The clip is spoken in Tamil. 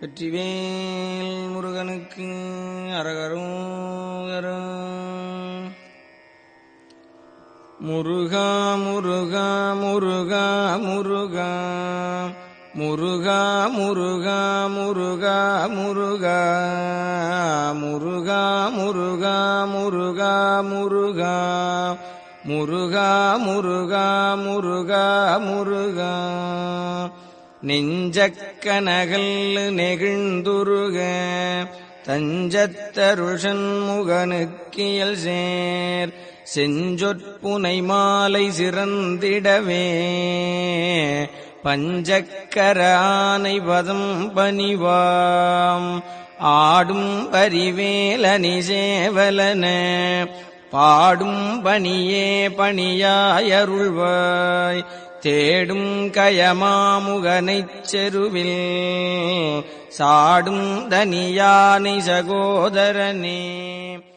வெற்றிவேல் முருகனுக்கு அரகரோகரா. முருகா முருகா முருகா முருகா முருகா முருகா முருகா முருகா முருகா முருகா முருகா முருகா முருகா முருகா முருகா முருகா. நெஞ்சக்கனகல் நெகிழ்ந்துருக தஞ்சத்தருஷன் முகனுக்கியல் சேர் செஞ்சொற்புனை மாலை சிறந்திடவே பஞ்சக்கரானை பதம் பணிவாம் ஆடும் பரிவேலனி சேவலன பாடும் பணியே பணியாயருள்வாய் தேடும் கயமாமுகனைச் செருவில் சாடும் தனியானை சகோதரனே.